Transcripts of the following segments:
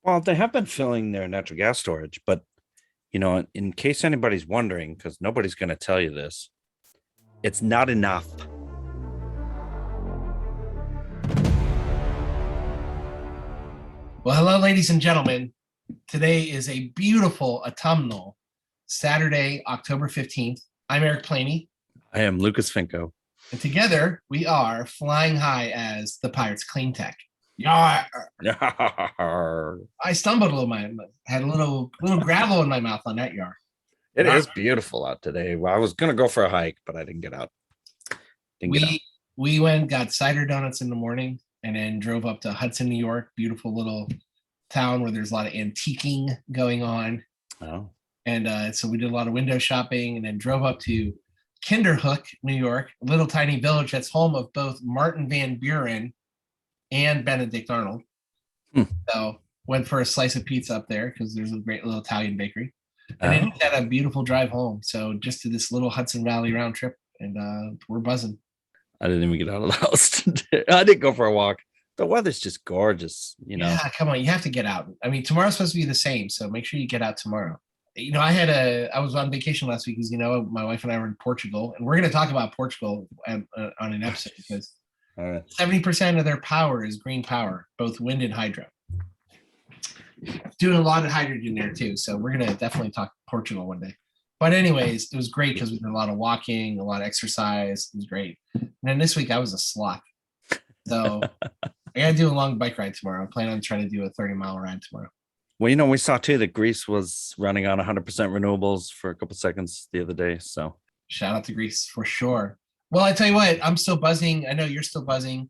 Well, they have been filling their natural gas storage, but in case anybody's wondering, because nobody's going to tell you this, it's not enough. Well, hello, ladies and gentlemen. Today is a beautiful autumnal Saturday, October 15th. I'm Eric Planey, I am Lucas Finco. and together we are flying high as the Pirates Clean Tech. Yar! I stumbled a little, had a little gravel in my mouth on that yar. It is beautiful out today. Well, I was going to go for a hike, but I didn't get out. We went, got cider donuts in the morning, and then drove up to Hudson, New York. Beautiful little town where there's a lot of antiquing going on. Oh. And so we did a lot of window shopping, and then drove up to Kinderhook, New York, a little tiny village that's home of both Martin Van Buren and Benedict Arnold. So went for a slice of pizza up there because there's a great little Italian bakery. And then had a beautiful drive home. So just to this little Hudson Valley round trip, and we're buzzing. I didn't even get out of the house today. I did go for a walk. The weather's just gorgeous, Yeah, come on, you have to get out. I mean, tomorrow's supposed to be the same, so make sure you get out tomorrow. I was on vacation last week because my wife and I were in Portugal, and we're going to talk about Portugal on an episode because 70% of their power is green power, both wind and hydro. Doing a lot of hydrogen there too, so we're going to definitely talk Portugal one day. But anyways, it was great because we did a lot of walking, a lot of exercise. It was great. And then this week I was a sloth, so I got to do a long bike ride tomorrow. I plan on trying to do a 30-mile ride tomorrow. Well, we saw too that Greece was running on 100% renewables for a couple seconds the other day. So shout out to Greece for sure. Well, I tell you what, I'm still buzzing. I know you're still buzzing.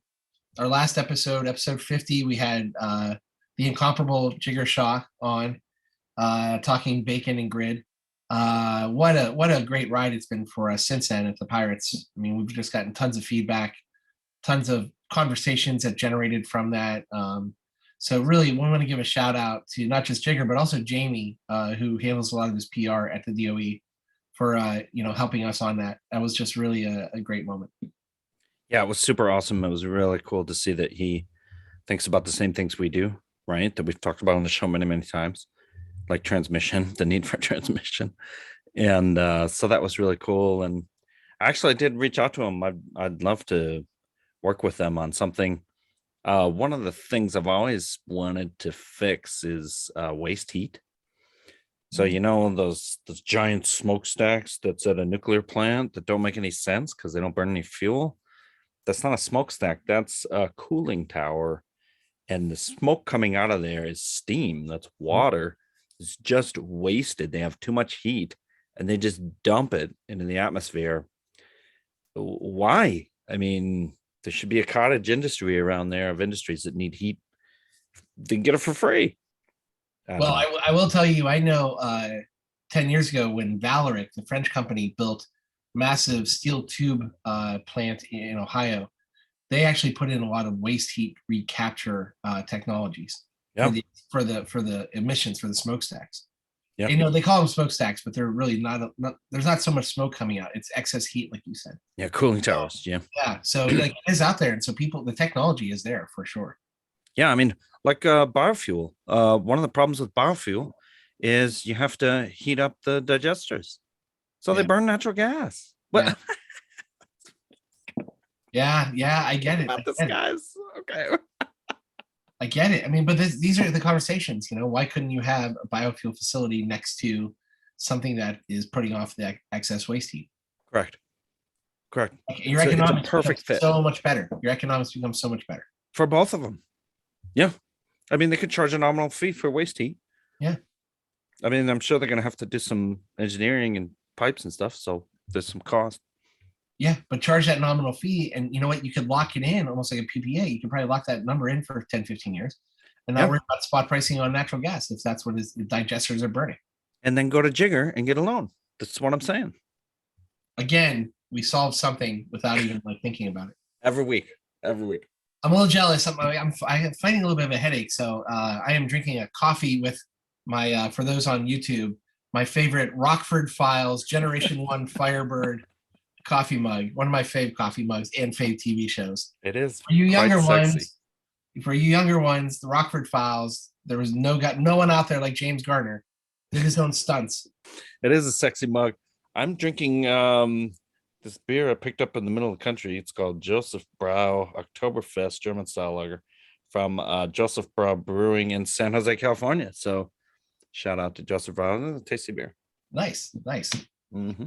Our last episode 50, we had the incomparable Jigger Shaw on talking bacon and grid. What a great ride it's been for us since then at the Pirates. I mean, we've just gotten tons of feedback, tons of conversations that generated from that. So really, we want to give a shout out to not just Jigger, but also Jamie, who handles a lot of this PR at the DOE, for helping us on that. That was just really a great moment. Yeah, it was super awesome. It was really cool to see that he thinks about the same things we do, right? That we've talked about on the show many, many times, like transmission, the need for transmission. And so that was really cool. And actually, I did reach out to him. I'd love to work with them on something. One of the things I've always wanted to fix is waste heat. So those giant smokestacks that's at a nuclear plant that don't make any sense because they don't burn any fuel. That's not a smokestack. That's a cooling tower, and the smoke coming out of there is steam. That's water. It's just wasted. They have too much heat, and they just dump it into the atmosphere. Why? I mean, there should be a cottage industry around there of industries that need heat. They can get it for free. Well, I will tell you, I know 10 years ago when Vallourec, the French company, built massive steel tube plant in Ohio, they actually put in a lot of waste heat recapture technologies for the emissions for the smokestacks. Yeah, they call them smokestacks, but they're really not. There's not so much smoke coming out. It's excess heat, like you said. Yeah, cooling towers. Yeah. So it is out there, and so the technology is there for sure. Yeah, I mean, like biofuel. One of the problems with biofuel is you have to heat up the digesters, so they burn natural gas. What? Yeah, I get it. About this, guys. Okay. I get it. I mean, but these are the conversations. Why couldn't you have a biofuel facility next to something that is putting off the excess waste heat? Correct. Your economics perfect fit. So much better. Your economics become so much better for both of them. Yeah, I mean, they could charge a nominal fee for waste heat. Yeah, I mean, I'm sure they're going to have to do some engineering and pipes and stuff, so there's some cost. Yeah, but charge that nominal fee, and you know what? You could lock it in almost like a PPA. You can probably lock that number in for 10, 15 years, and not worry about spot pricing on natural gas if that's what the digesters are burning. And then go to Jigger and get a loan. That's what I'm saying. Again, we solved something without even thinking about it. Every week. I'm a little jealous. I'm fighting a little bit of a headache, so I am drinking a coffee with my, for those on YouTube, my favorite Rockford Files Generation 1 Firebird coffee mug, one of my fave coffee mugs and fave TV shows. It is. For you younger ones, the Rockford Files, There was no one out there like James Garner. Did his own stunts. It is a sexy mug. I'm drinking this beer I picked up in the middle of the country. It's called Joseph Brau Oktoberfest German style lager from Joseph Brau Brewing in San Jose, California. So shout out to Joseph Brau. It's a tasty beer. Nice. Mm-hmm.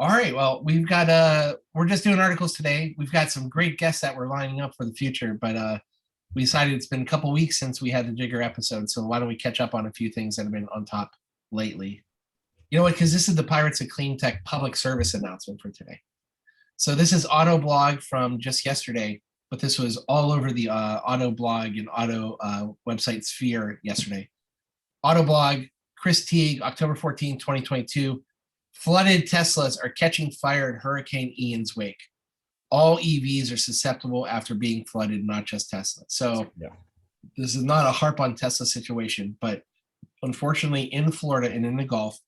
All right. Well, we've got we're just doing articles today. We've got some great guests that we're lining up for the future, but we decided it's been a couple weeks since we had the Jigger episode. So why don't we catch up on a few things that have been on top lately? You know what? Because this is the Pirates of Clean Tech public service announcement for today. So this is Autoblog from just yesterday, but this was all over the Autoblog and Auto website sphere yesterday. Autoblog, Chris Teague, October 14, 2022. Flooded Teslas are catching fire in Hurricane Ian's wake. All EVs are susceptible after being flooded, not just Tesla. So Yeah. This is not a harp on Tesla situation, but unfortunately in Florida and in the Gulf,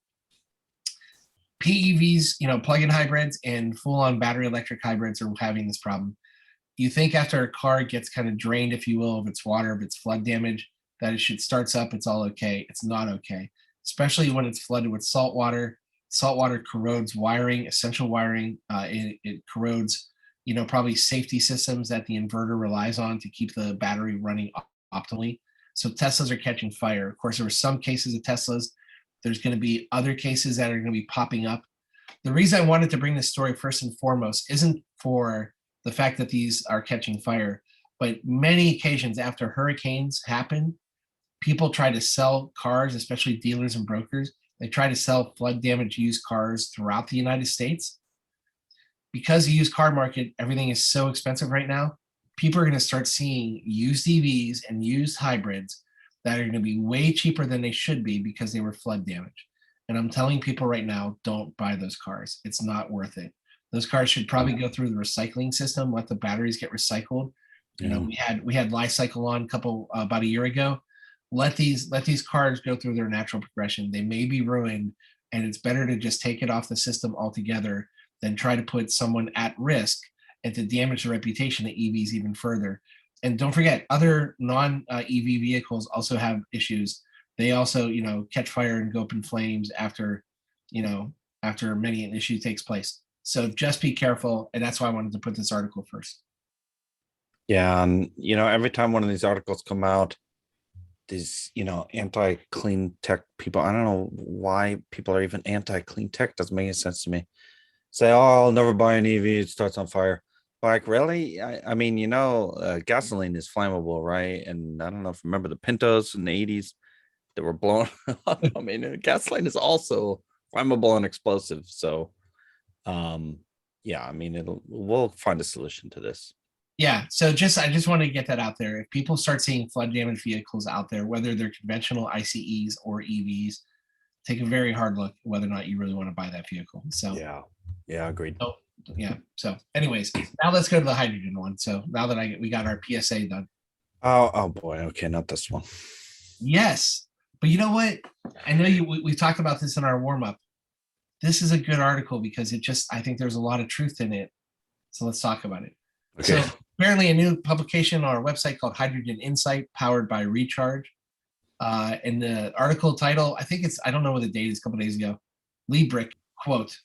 PEVs, plug-in hybrids and full-on battery electric hybrids are having this problem. You think after a car gets kind of drained, if you will, of its water, of its flood damage, that it starts up, it's all okay. It's not okay, especially when it's flooded with salt water. Salt water corrodes wiring, essential wiring. It corrodes, probably safety systems that the inverter relies on to keep the battery running optimally. So Teslas are catching fire. Of course, there were some cases of Teslas. There's going to be other cases that are going to be popping up. The reason I wanted to bring this story first and foremost isn't for the fact that these are catching fire, but many occasions after hurricanes happen, people try to sell cars, especially dealers and brokers. They try to sell flood damage used cars throughout the United States. Because the used car market, everything is so expensive right now, people are going to start seeing used EVs and used hybrids that are going to be way cheaper than they should be because they were flood damage. And I'm telling people right now, don't buy those cars. It's not worth it. Those cars should probably go through the recycling system, let the batteries get recycled. We had Life Cycle on about a year ago. Let these cars go through their natural progression. They may be ruined, and it's better to just take it off the system altogether than try to put someone at risk and to damage the reputation of EVs even further. And don't forget, other non-EV vehicles also have issues. They also, catch fire and go up in flames after many an issue takes place. So just be careful, and that's why I wanted to put this article first. Yeah, and every time one of these articles come out, these anti-clean tech people, I don't know why people are even anti-clean tech. Doesn't make any sense to me. Say, oh, I'll never buy an EV, it starts on fire. Like, really? I mean, gasoline is flammable, right? And I don't know if you remember the Pintos in the 80s that were blown up. I mean, gasoline is also flammable and explosive. So yeah, I mean, we'll find a solution to this. Yeah, so I just want to get that out there. If people start seeing flood damage vehicles out there, whether they're conventional ICEs or EVs, take a very hard look whether or not you really want to buy that vehicle. So yeah, agreed. So anyways, now let's go to the hydrogen one. So now that we got our PSA done. Oh boy, okay, not this one. Yes, but you know what? I know we talked about this in our warm-up. This is a good article because I think there's a lot of truth in it. So let's talk about it. Okay. So apparently a new publication on our website called Hydrogen Insight, powered by Recharge. And the article title, I don't know what the date is, a couple days ago. Lee Brick, quote,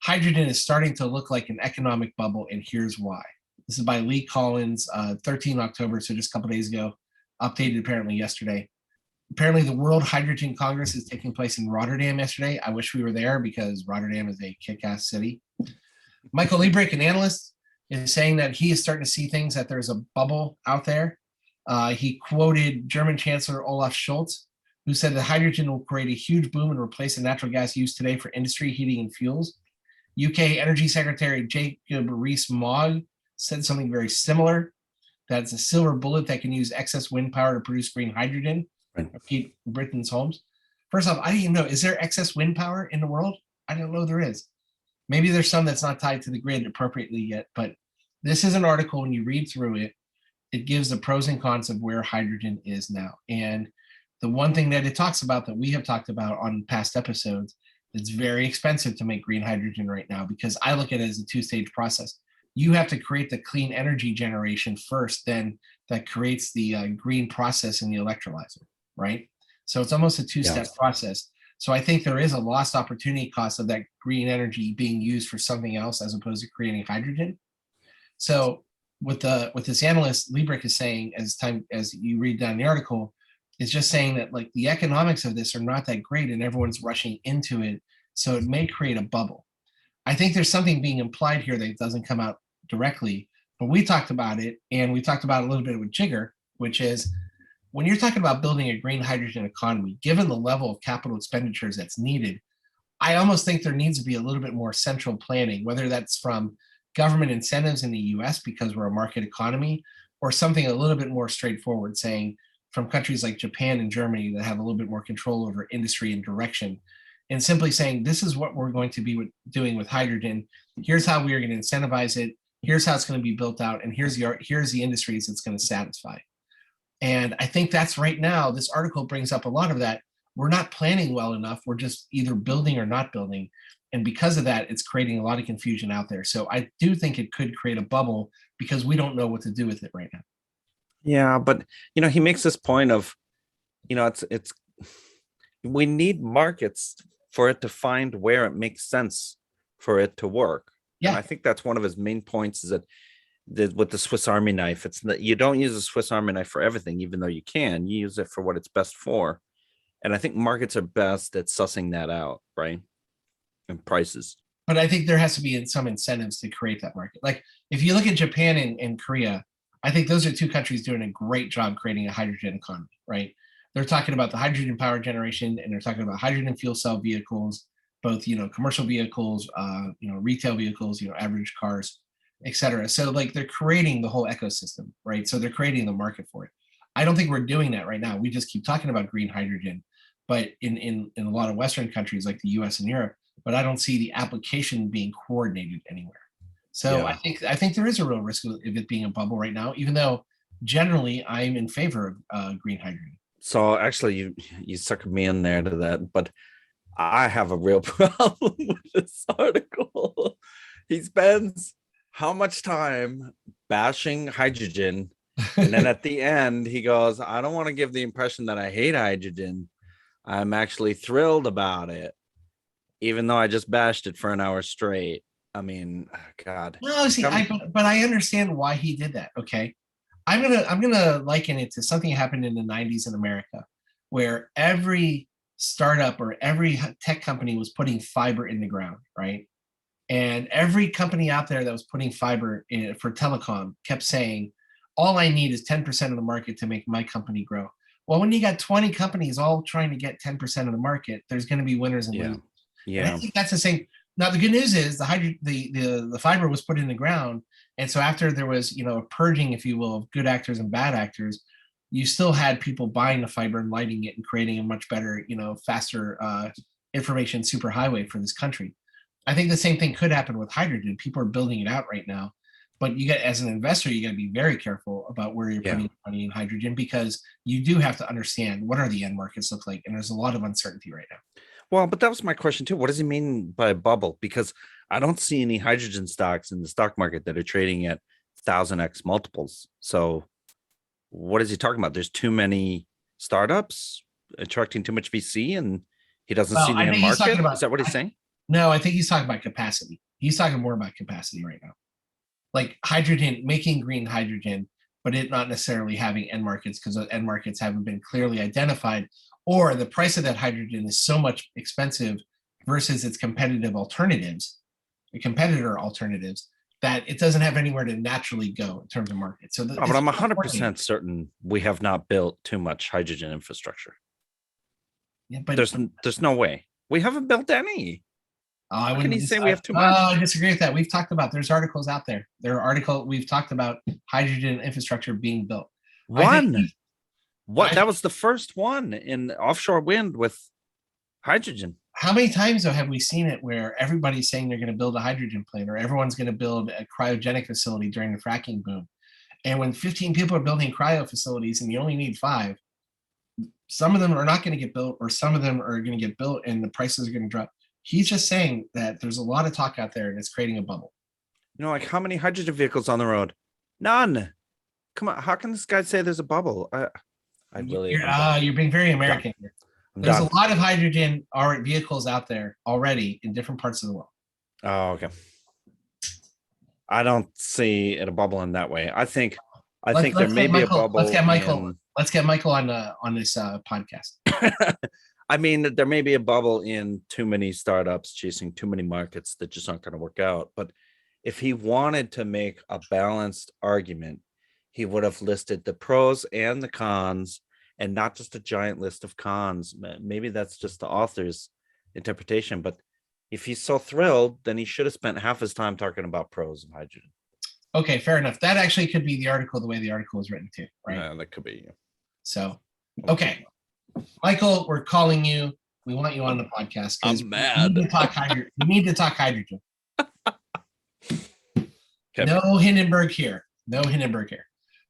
"Hydrogen is starting to look like an economic bubble, and here's why." This is by Lee Collins, 13 October, so just a couple days ago, updated apparently yesterday. Apparently the World Hydrogen Congress is taking place in Rotterdam yesterday. I wish we were there because Rotterdam is a kick-ass city. Michael Liebrich, an analyst, is saying that he is starting to see things, that there's a bubble out there. He quoted German Chancellor Olaf Scholz, who said that hydrogen will create a huge boom and replace the natural gas used today for industry, heating, and fuels. UK Energy Secretary Jacob Rees-Mogg said something very similar. That's a silver bullet that can use excess wind power to produce green hydrogen. Right. Keep Britain's homes. First off, I didn't even know, is there excess wind power in the world? I don't know there is. Maybe there's some that's not tied to the grid appropriately yet, but this is an article, when you read through it, it gives the pros and cons of where hydrogen is now. And the one thing that it talks about, that we have talked about on past episodes, it's very expensive to make green hydrogen right now, because I look at it as a two-stage process. you have to create the clean energy generation first, then that creates the green process in the electrolyzer, right? So it's almost a Yeah. two-step process. So I think there is a lost opportunity cost of that green energy being used for something else as opposed to creating hydrogen. So what this analyst Liebrich is saying, as you read down the article, is just saying that like the economics of this are not that great and everyone's rushing into it. So it may create a bubble. I think there's something being implied here that doesn't come out directly, but we talked about it, and we talked about it a little bit with Jigger, which is when you're talking about building a green hydrogen economy, given the level of capital expenditures that's needed, I almost think there needs to be a little bit more central planning, whether that's from government incentives in the US because we're a market economy, or something a little bit more straightforward, saying from countries like Japan and Germany that have a little bit more control over industry and direction, and simply saying, this is what we're going to be doing with hydrogen. Here's how we are going to incentivize it. Here's how it's going to be built out. And here's the industries it's going to satisfy. And I think that's right now, this article brings up a lot of that. We're not planning well enough. We're just either building or not building. And because of that, it's creating a lot of confusion out there. So I do think it could create a bubble because we don't know what to do with it right now. Yeah, but he makes this point of, it's we need markets for it to find where it makes sense for it to work. And Yeah. I think that's one of his main points is that with the Swiss Army knife, it's that you don't use a Swiss Army knife for everything, even though you can. You use it for what it's best for. And I think markets are best at sussing that out, right? And prices. But I think there has to be some incentives to create that market. Like if you look at Japan and Korea, I think those are two countries doing a great job creating a hydrogen economy, right? They're talking about the hydrogen power generation, and they're talking about hydrogen fuel cell vehicles, both commercial vehicles, retail vehicles, average cars, etc. So like they're creating the whole ecosystem, right? So they're creating the market for it. I don't think we're doing that right now. We just keep talking about green hydrogen, but in a lot of Western countries like the US and Europe, but I don't see the application being coordinated anywhere. So Yeah. I think there is a real risk of it being a bubble right now, even though generally I'm in favor of green hydrogen. So actually you suckered me in there to that, but I have a real problem with this article. He spends how much time bashing hydrogen, and then at the end he goes, I don't want to give the impression that I hate hydrogen. I'm actually thrilled about it, even though I just bashed it for an hour straight. I mean, God. No, see, but I understand why he did that. Okay, I'm gonna liken it to something that happened in the '90s in America, where every startup or every tech company was putting fiber in the ground, right? And every company out there that was putting fiber in for telecom kept saying, all I need is 10% of the market to make my company grow. Well, when you got 20 companies all trying to get 10% of the market, there's going to be winners and losers. And I think that's the same. Now, the good news is the fiber was put in the ground. And so after there was, a purging, if you will, of good actors and bad actors, you still had people buying the fiber and lighting it and creating a much better, faster information superhighway for this country. I think the same thing could happen with hydrogen. People are building it out right now, but as an investor, you got to be very careful about where you're putting money in hydrogen, because you do have to understand what are the end markets look like, and there's a lot of uncertainty right now. Well, but that was my question too. What does he mean by bubble? Because I don't see any hydrogen stocks in the stock market that are trading at 1000x multiples. So what is he talking about? There's too many startups attracting too much VC, and he doesn't see the end market. Is that what he's saying? No, I think he's talking about capacity. He's talking more about capacity right now. Like hydrogen, making green hydrogen, but it not necessarily having end markets, because the end markets haven't been clearly identified, or the price of that hydrogen is so much expensive versus its competitor alternatives, that it doesn't have anywhere to naturally go in terms of market. So, but I'm 100% certain we have not built too much hydrogen infrastructure. Yeah, but there's no way. We haven't built any. How can he say we have too much? I disagree with that. We've talked about, there's articles out there. We've talked about hydrogen infrastructure being built. That was the first one in offshore wind with hydrogen. How many times though have we seen it where everybody's saying they're going to build a hydrogen plant, or everyone's going to build a cryogenic facility during the fracking boom? And when 15 people are building cryo facilities and you only need 5, some of them are not going to get built, or some of them are going to get built and the prices are going to drop. He's just saying that there's a lot of talk out there and it's creating a bubble. Like how many hydrogen vehicles on the road? None. Come on, how can this guy say there's a bubble? I'm done. You're being very I'm done. American here. I'm There's a done. lot of hydrogen vehicles out there already in different parts of the world. Oh, okay. I don't see it a bubble in that way. I think there Let's may get be a Michael. Let's bubble get Michael. in Let's get Michael on this podcast. I mean, there may be a bubble in too many startups chasing too many markets that just aren't going to work out. But if he wanted to make a balanced argument, he would have listed the pros and the cons and not just a giant list of cons. Maybe that's just the author's interpretation. But if he's so thrilled, then he should have spent half his time talking about pros of hydrogen. Okay, fair enough. That actually could be the article, the way the article is written too, right? Yeah, that could be. So, okay. Michael, we're calling you. We want you on the podcast. I'm mad. We need to talk hydrogen. Okay. No Hindenburg here. No Hindenburg here.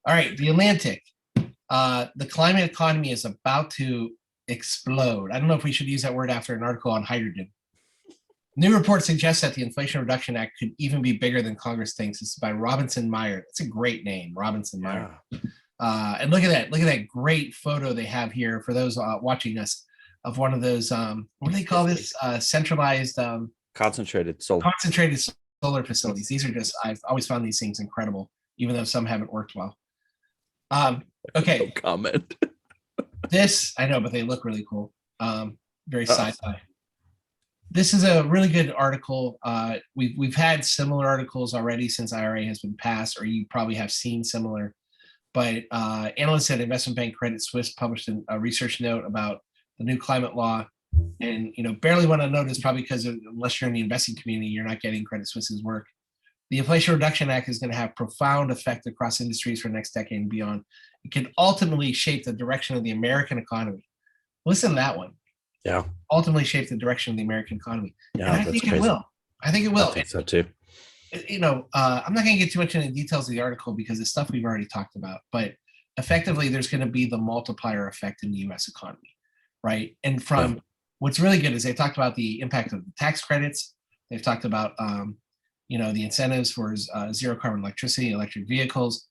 All right, the Atlantic. The climate economy is about to explode. I don't know if we should use that word after an article on hydrogen. New report suggests that the Inflation Reduction Act could even be bigger than Congress thinks. This is by Robinson Meyer. It's a great name, Robinson Meyer. And look at that. Look at that great photo they have here for those watching us of one of those, what do they call this? Centralized concentrated solar facilities. These are just, I've always found these things incredible, even though some haven't worked well. Okay. No comment. This, I know, but they look really cool. Very sci-fi. This is a really good article. We've had similar articles already since IRA has been passed, or you probably have seen similar. But analysts at investment bank Credit Suisse published a research note about the new climate law. And barely want to notice, probably because unless you're in the investing community, you're not getting Credit Suisse's work. The Inflation Reduction Act is going to have profound effect across industries for the next decade and beyond. It can ultimately shape the direction of the American economy. Listen to that one. Yeah. Ultimately shape the direction of the American economy. Yeah, and I think it will. I think it will. I think so too. I'm not going to get too much into the details of the article because it's stuff we've already talked about, but effectively there's going to be the multiplier effect in the US economy, right? And from what's really good is they talked about the impact of the tax credits. They've talked about, the incentives for zero carbon electricity, electric vehicles.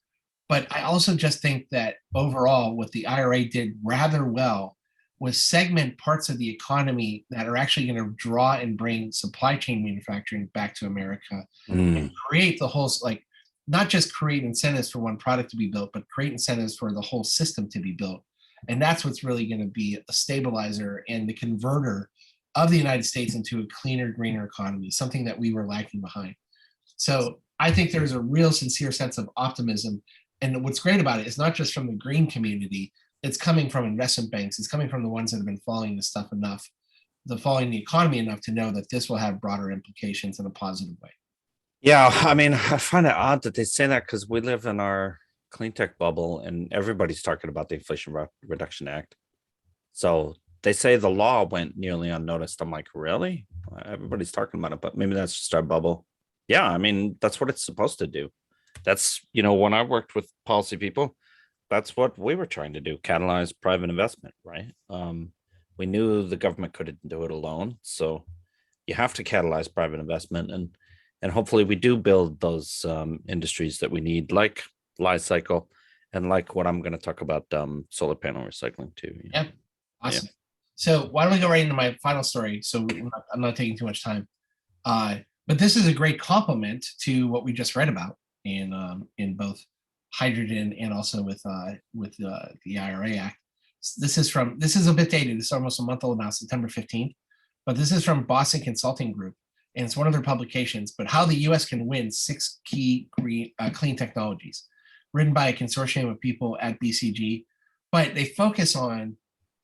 But I also just think that overall what the IRA did rather well was segment parts of the economy that are actually going to draw and bring supply chain manufacturing back to America and create the whole, not just create incentives for one product to be built, but create incentives for the whole system to be built. And that's what's really going to be a stabilizer and the converter of the United States into a cleaner, greener economy, something that we were lacking behind. So I think there's a real sincere sense of optimism. And what's great about it is not just from the green community, it's coming from investment banks. It's coming from the ones that have been following this stuff enough, following the economy enough to know that this will have broader implications in a positive way. Yeah, I mean, I find it odd that they say that because we live in our clean tech bubble and everybody's talking about the Inflation Reduction Act. So they say the law went nearly unnoticed. I'm like, really? Everybody's talking about it, but maybe that's just our bubble. Yeah, I mean, that's what it's supposed to do. That's, when I worked with policy people, that's what we were trying to do, catalyze private investment, right? We knew the government couldn't do it alone. So you have to catalyze private investment and hopefully we do build those industries that we need, like life cycle and like what I'm going to talk about, solar panel recycling too. Yeah, awesome. Yeah. So why don't we go right into my final story? So I'm not taking too much time. But this is a great complement to what we just read about in both hydrogen and also with the IRA Act. This is a bit dated. It's almost a month old now, September 15th. But this is from Boston Consulting Group, and it's one of their publications. But how the U.S. can win 6 key clean technologies, written by a consortium of people at BCG. But they focus on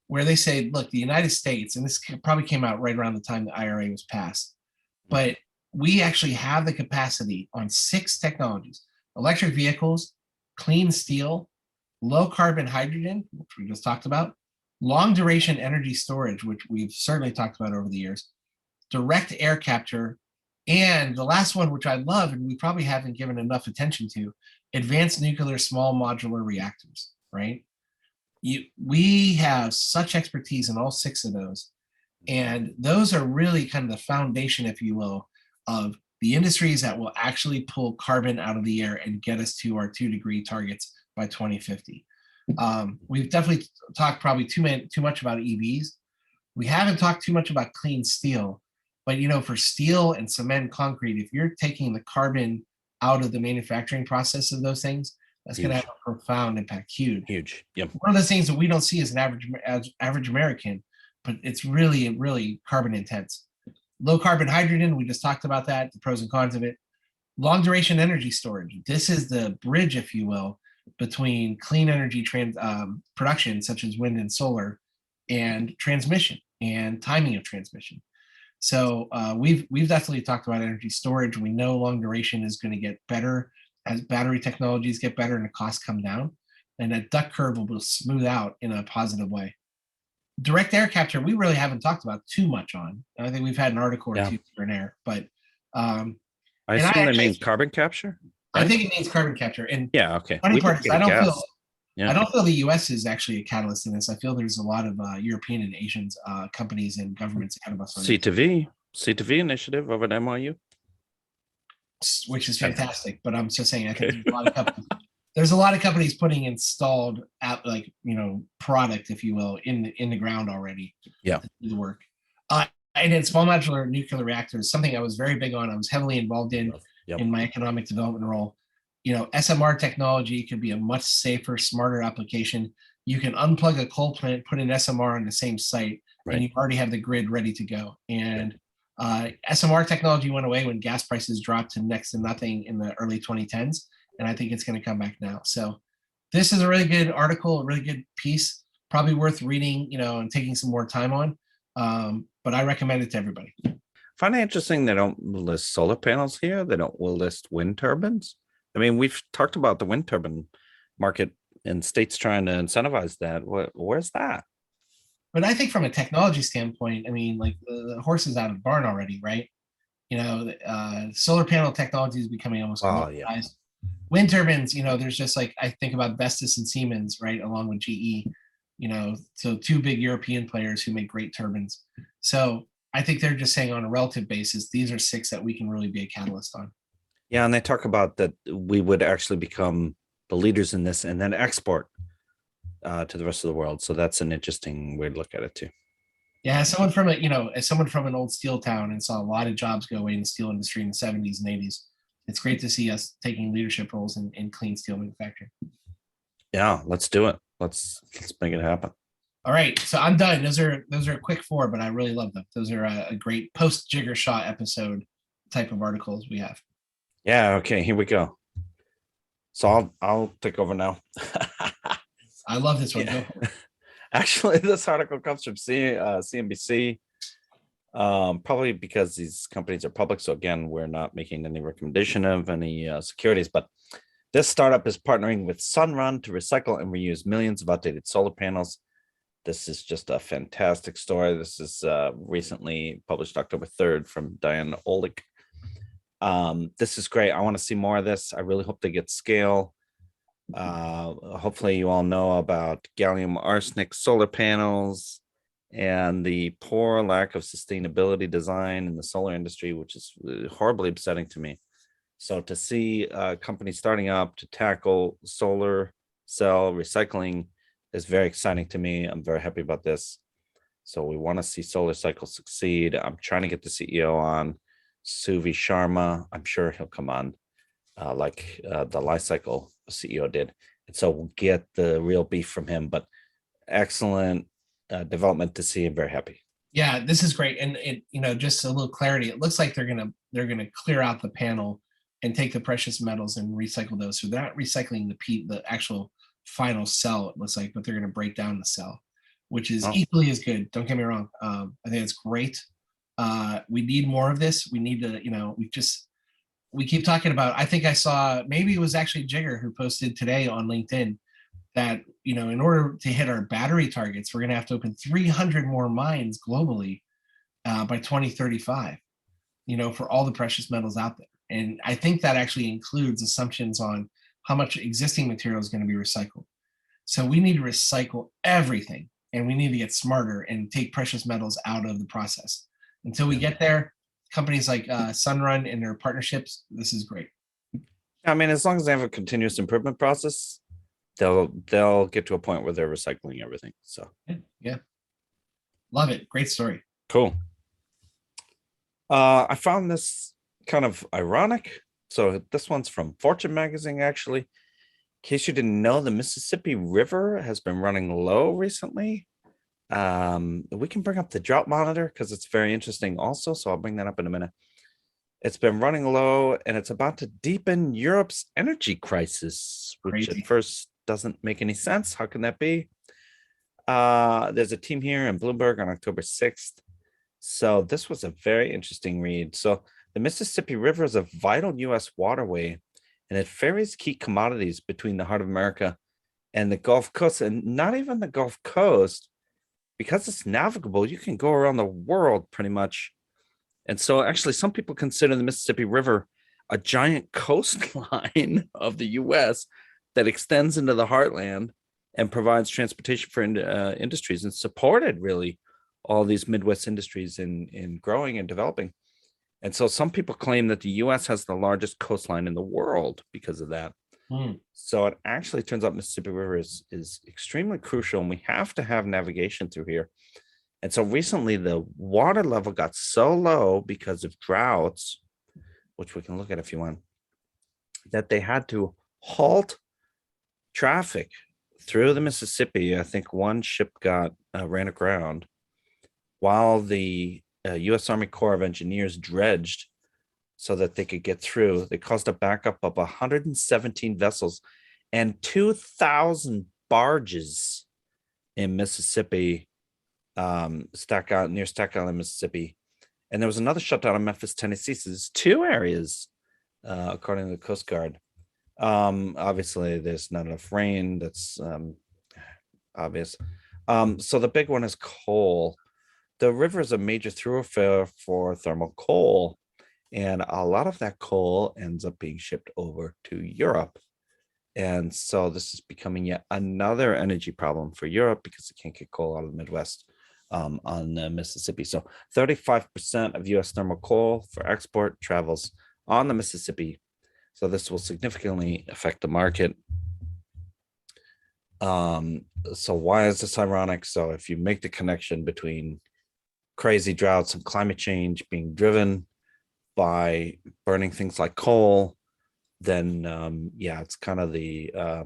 where they say, look, the United States, and this probably came out right around the time the IRA was passed, but we actually have the capacity on 6 technologies: electric vehicles, clean steel, low carbon hydrogen, which we just talked about, long duration energy storage, which we've certainly talked about over the years, direct air capture, and the last one, which I love and we probably haven't given enough attention to, advanced nuclear small modular reactors, right? We have such expertise in all 6 of those. And those are really kind of the foundation, if you will, of the industries that will actually pull carbon out of the air and get us to our 2-degree targets by 2050. We've definitely talked probably too much about EVs. We haven't talked too much about clean steel, but for steel and cement, concrete, if you're taking the carbon out of the manufacturing process of those things, that's going to have Huge. a profound impact. Huge. Yep. One of those things that we don't see as an average American, but it's really carbon intense. Low carbon hydrogen, we just talked about that, the pros and cons of it. Long duration energy storage. This is the bridge, if you will, between clean energy production, such as wind and solar, and transmission and timing of transmission. So we've definitely talked about energy storage. We know long duration is going to get better as battery technologies get better and the costs come down, and that duck curve will smooth out in a positive way. Direct air capture, we really haven't talked about too much on. I think we've had an article or Yeah. two here and there, but I and assume they actually- mean carbon capture. I right? think it means carbon capture. And Yeah. Okay. funny We part could is get I a don't gas. feel Yeah. I don't feel the U.S. is actually a catalyst in this. I feel there's a lot of European and Asian companies and governments ahead of us on C2V initiative over at NYU. this, which is Okay. fantastic. But I'm just saying, I think there's a lot of companies putting installed product, if you will, in the ground already. Yeah. To do the work. And in small modular nuclear reactors, something I was very big on. I was heavily involved in Yep. my economic development role. SMR technology could be a much safer, smarter application. You can unplug a coal plant, put an SMR on the same site, Right. and you already have the grid ready to go. And SMR technology went away when gas prices dropped to next to nothing in the early 2010s, and I think it's going to come back now. So this is a really good article, a really good piece, probably worth reading, and taking some more time on. But I recommend it to everybody. Find it interesting they don't list solar panels here. They don't will list wind turbines. I mean, we've talked about the wind turbine market and states trying to incentivize that. Where's that? But I think from a technology standpoint, I mean, like the horse is out of the barn already, right? Solar panel technology is becoming almost commoditized. Wind turbines, there's just like, I think about Vestas and Siemens, right, along with GE, so two big European players who make great turbines. So I think they're just saying on a relative basis, these are 6 that we can really be a catalyst on. Yeah, and they talk about that we would actually become the leaders in this and then export to the rest of the world. So that's an interesting way to look at it too. Yeah, as someone from an old steel town and saw a lot of jobs go away in the steel industry in the 70s and 80s, it's great to see us taking leadership roles in clean steel manufacturing. Yeah, let's do it. Let's make it happen. All right, so I'm done. Those are a quick 4, but I really love them. Those are a great post Jigger Shot episode type of articles we have. Yeah. Okay. Here we go. So I'll take over now. I love this one. Yeah. Actually, this article comes from CNBC. Probably because these companies are public. So again, we're not making any recommendation of any securities, but this startup is partnering with Sunrun to recycle and reuse millions of outdated solar panels. This is just a fantastic story. This is recently published October 3rd from Diane Olick. This is great. I want to see more of this. I really hope they get scale. Hopefully you all know about gallium arsenic solar panels and the poor lack of sustainability design in the solar industry, which is horribly upsetting to me. So to see a company starting up to tackle solar cell recycling is very exciting to me. I'm very happy about this. So we want to see Solar Cycle succeed. I'm trying to get the CEO on, Suvi Sharma. I'm sure he'll come on like the Life Cycle CEO did. And so we'll get the real beef from him, but excellent development to see. I'm very happy. Yeah, this is great. And it, just a little clarity. It looks like they're gonna clear out the panel and take the precious metals and recycle those. So they're not recycling the actual final cell, it looks like, but they're gonna break down the cell, which is equally as good. Don't get me wrong. I think it's great. We need more of this. We need to, we keep talking about, I think I saw, maybe it was actually Jigger who posted today on LinkedIn that, in order to hit our battery targets, we're going to have to open 300 more mines globally by 2035, for all the precious metals out there. And I think that actually includes assumptions on how much existing material is going to be recycled. So we need to recycle everything, and we need to get smarter and take precious metals out of the process. Until we get there, companies like Sunrun and their partnerships, this is great. I mean, as long as they have a continuous improvement process, they'll get to a point where they're recycling everything. So Yeah. Love it. Great story. cool. I found this kind of ironic. So this one's from Fortune magazine, actually. In case you didn't know, the Mississippi River has been running low recently. We can bring up the drought monitor because it's very interesting also. So I'll bring that up in a minute. It's been running low and it's about to deepen Europe's energy crisis, which Crazy. at first doesn't make any sense. How can that be? There's a team here in Bloomberg on October 6th. So this was a very interesting read. So the Mississippi River is a vital U.S. waterway, and it ferries key commodities between the heart of America and the Gulf Coast, and not even the Gulf Coast, because it's navigable. You can go around the world pretty much. And so actually some people consider the Mississippi River a giant coastline of the US that extends into the heartland and provides transportation for industries and supported really all these Midwest industries in growing and developing. And so some people claim that the US has the largest coastline in the world because of that. So it actually turns out Mississippi River is extremely crucial, and we have to have navigation through here. And so recently the water level got so low because of droughts, which we can look at if you want, that they had to halt traffic through the Mississippi. I think one ship got ran aground while the U.S. Army Corps of Engineers dredged so that they could get through. They caused a backup of 117 vessels and 2,000 barges in Mississippi, Stack Island, Mississippi. And there was another shutdown in Memphis, Tennessee. So there's two areas, according to the Coast Guard. Obviously, there's not enough rain. That's obvious. So the big one is coal. The river is a major thoroughfare for thermal coal, and a lot of that coal ends up being shipped over to Europe. And so this is becoming yet another energy problem for Europe because it can't get coal out of the Midwest on the Mississippi. So 35% of US thermal coal for export travels on the Mississippi. So this will significantly affect the market. So why is this ironic? So if you make the connection between crazy droughts and climate change being driven by burning things like coal, then yeah, it's kind of the I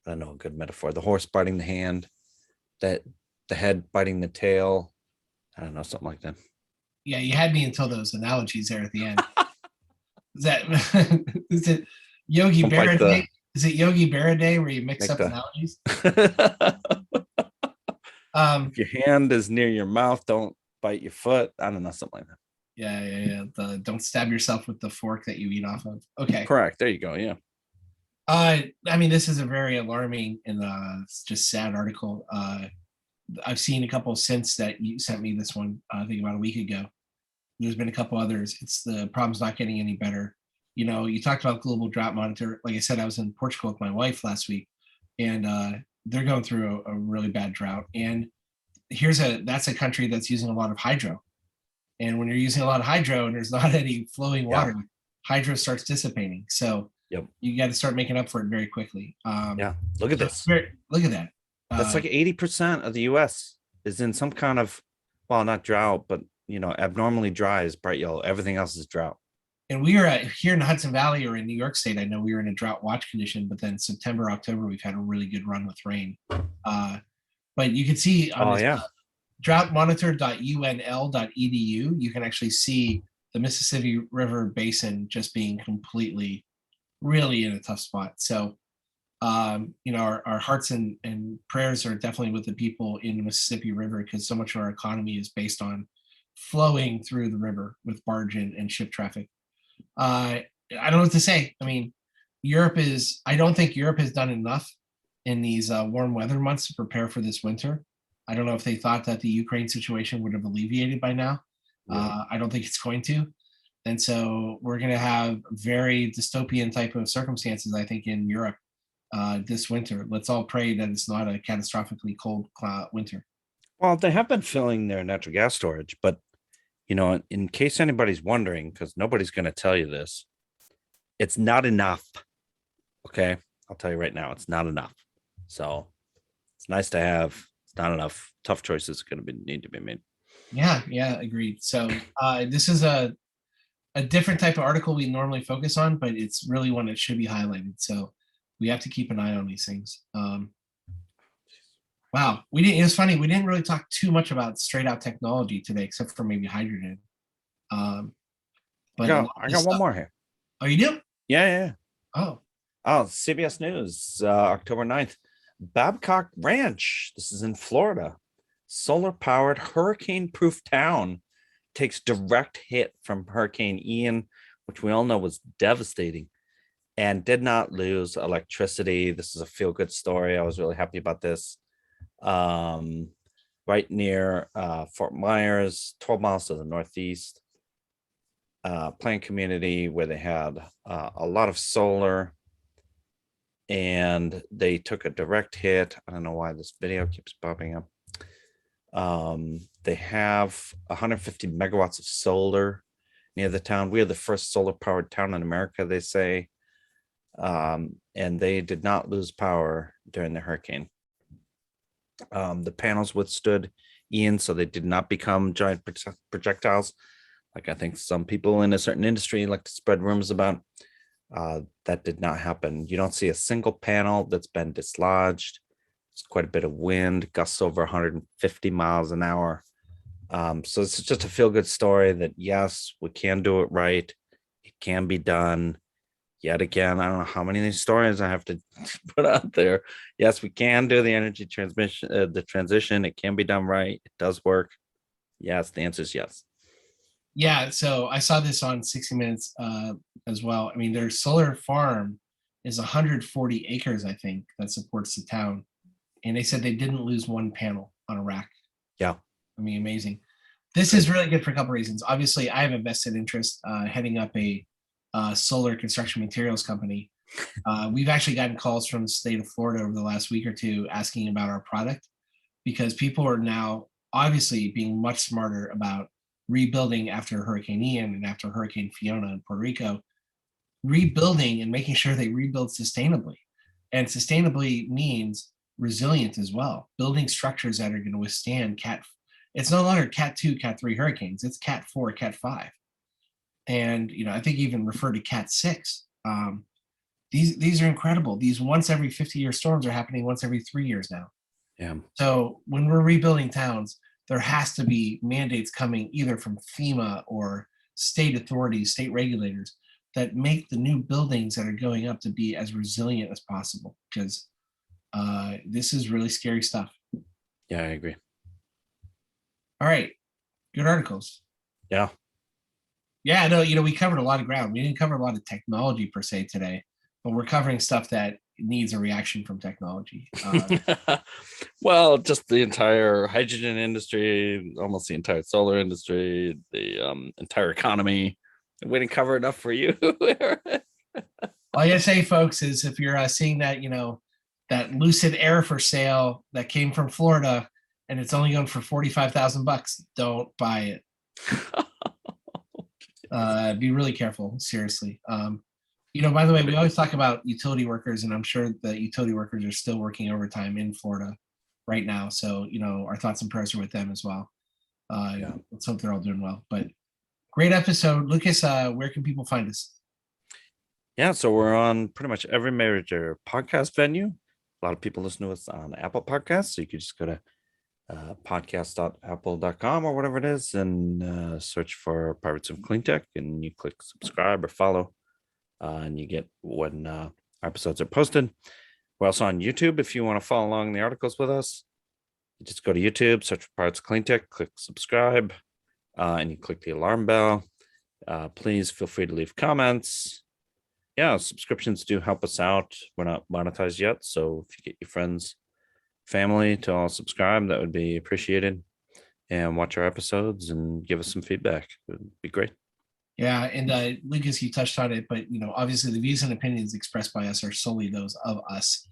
don't know, a good metaphor. The horse biting the hand, that the head biting the tail. I don't know, something like that. Yeah, you had me until those analogies there at the end. Is that is it Yogi Berra Day? Is it Yogi Berra Day where you mix up analogies? If your hand is near your mouth, don't bite your foot. I don't know, something like that. Yeah. Don't stab yourself with the fork that you eat off of. Okay. Correct. There you go. Yeah. I mean, this is a very alarming and just sad article. I've seen a couple since that you sent me this one, I think about a week ago. There's been a couple others. It's the problem's not getting any better. You know, you talked about global drought monitor. Like I said, I was in Portugal with my wife last week, and they're going through a really bad drought. And that's a country that's using a lot of hydro. And when you're using a lot of hydro and there's not any flowing water, hydro starts dissipating. So you got to start making up for it very quickly. Yeah, look at this. Look at that. That's like 80% of the US is in some kind of, well, not drought, but you know, abnormally dry is bright yellow. Everything else is drought. And we are here in the Hudson Valley or in New York State. I know we were in a drought watch condition, but then September, October, we've had a really good run with rain. But you can see on droughtmonitor.unl.edu, you can actually see the Mississippi River Basin just being completely, really in a tough spot. So, you know, our hearts and prayers are definitely with the people in the Mississippi River, because so much of our economy is based on flowing through the river with barge and ship traffic. I don't know what to say. I mean, I don't think Europe has done enough in these warm weather months to prepare for this winter. I don't know if they thought that the Ukraine situation would have alleviated by now. I don't think it's going to. And so we're going to have very dystopian type of circumstances, I think, in Europe this winter. Let's all pray that it's not a catastrophically cold winter. Well, they have been filling their natural gas storage, but in case anybody's wondering, because nobody's going to tell you this, it's not enough. Okay. I'll tell you right now, it's not enough. So it's nice to have. It's not enough. Tough choices are going to need to be made. Yeah, agreed. So this is a different type of article we normally focus on, but it's really one that should be highlighted. So we have to keep an eye on these things. Wow, we didn't. It was funny. We didn't really talk too much about straight out technology today, except for maybe hydrogen. Um, I but a lot got, of I this got one stuff. more here. Oh, you do? Yeah, yeah. Oh, Oh, CBS News, October 9th. Babcock Ranch. This is in Florida. Solar powered hurricane proof town takes direct hit from Hurricane Ian, which we all know was devastating, and did not lose electricity. This is a feel good story. I was really happy about this. Um, right near Fort Myers, 12 miles to the northeast. Planned community where they had a lot of solar, and they took a direct hit. I don't know why this video keeps popping up. They have 150 megawatts of solar near the town. We are the first solar powered town in America, they say. And they did not lose power during the hurricane. The panels withstood Ian, so they did not become giant projectiles, like I think some people in a certain industry like to spread rumors about. That did not happen. You don't see a single panel that's been dislodged. It's quite a bit of wind, gusts over 150 miles an hour. So it's just a feel-good story that, yes, we can do it right. It can be done. Yet again, I don't know how many of these stories I have to put out there. Yes, we can do the energy transmission, the transition. It can be done right. It does work. Yes, the answer is yes. yeah. So I saw this on 60 Minutes as well. I mean, their solar farm is 140 acres, I think, that supports the town. And they said they didn't lose one panel on a rack. Yeah. I mean, amazing. This is really good for a couple reasons. Obviously, I have a vested interest heading up a solar construction materials company. We've actually gotten calls from the state of Florida over the last week or two asking about our product because people are now obviously being much smarter about rebuilding after Hurricane Ian and after Hurricane Fiona in Puerto Rico, rebuilding and making sure they rebuild sustainably. And sustainably means resilient as well, building structures that are going to withstand cat. It's no longer cat 2, cat 3 hurricanes, it's cat 4, cat 5. And I think even refer to cat 6. These are incredible. These once every 50-year storms are happening once every 3 years now. Yeah. So when we're rebuilding towns, there has to be mandates coming either from FEMA or state authorities, state regulators that make the new buildings that are going up to be as resilient as possible, because this is really scary stuff. Yeah, I agree. All right, good articles. Yeah. Yeah, no, we covered a lot of ground. We didn't cover a lot of technology per se today, but we're covering stuff that needs a reaction from technology. Well, just the entire hydrogen industry, almost the entire solar industry, the entire economy. We didn't cover enough for you. All I gotta say, folks, is if you're seeing that, that Lucid Air for sale that came from Florida and it's only going for $45,000, don't buy it. Be really careful, seriously. By the way, we always talk about utility workers, and I'm sure the utility workers are still working overtime in Florida right now. So, our thoughts and prayers are with them as well. Let's hope they're all doing well. But great episode. Lucas, where can people find us? Yeah, so we're on pretty much every major podcast venue. A lot of people listen to us on Apple Podcasts, so you could just go to podcast.apple.com or whatever it is and search for Pirates of Cleantech, and you click subscribe or follow, and you get when our episodes are posted. We're also on YouTube. If you want to follow along the articles with us, you just go to YouTube, search for Pirates of Cleantech, click subscribe, and you click the alarm bell. Please feel free to leave comments. Yeah, subscriptions do help us out. We're not monetized yet, so if you get your friends, family to all subscribe, that would be appreciated, and watch our episodes and give us some feedback. It would be great. Yeah, and Lucas, you touched on it, but obviously the views and opinions expressed by us are solely those of us,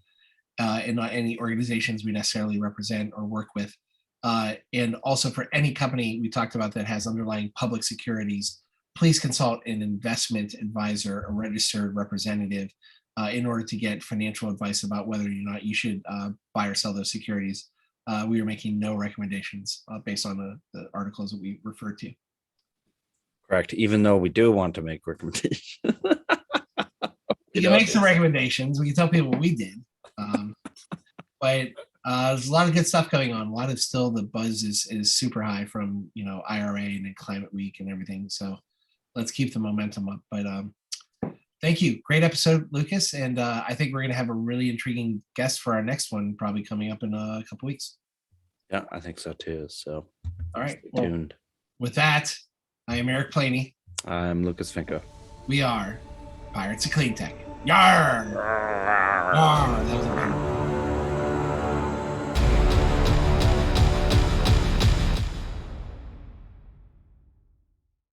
and not any organizations we necessarily represent or work with. And also for any company we talked about that has underlying public securities, please consult an investment advisor, a registered representative, in order to get financial advice about whether or not you should buy or sell those securities. We are making no recommendations based on the articles that we referred to. Correct. Even though we do want to make recommendations. We can make some recommendations. We can tell people what we did. But there's a lot of good stuff going on. A lot of still the buzz is super high from IRA and then Climate Week and everything. So let's keep the momentum up. But thank you. Great episode, Lucas. And I think we're gonna have a really intriguing guest for our next one, probably coming up in a couple weeks. Yeah, I think so too. So all right. stay tuned. With that, I am Eric Planey. I'm Lucas Finco. We are Pirates of Clean Tech. Yarr! Yarr! That was a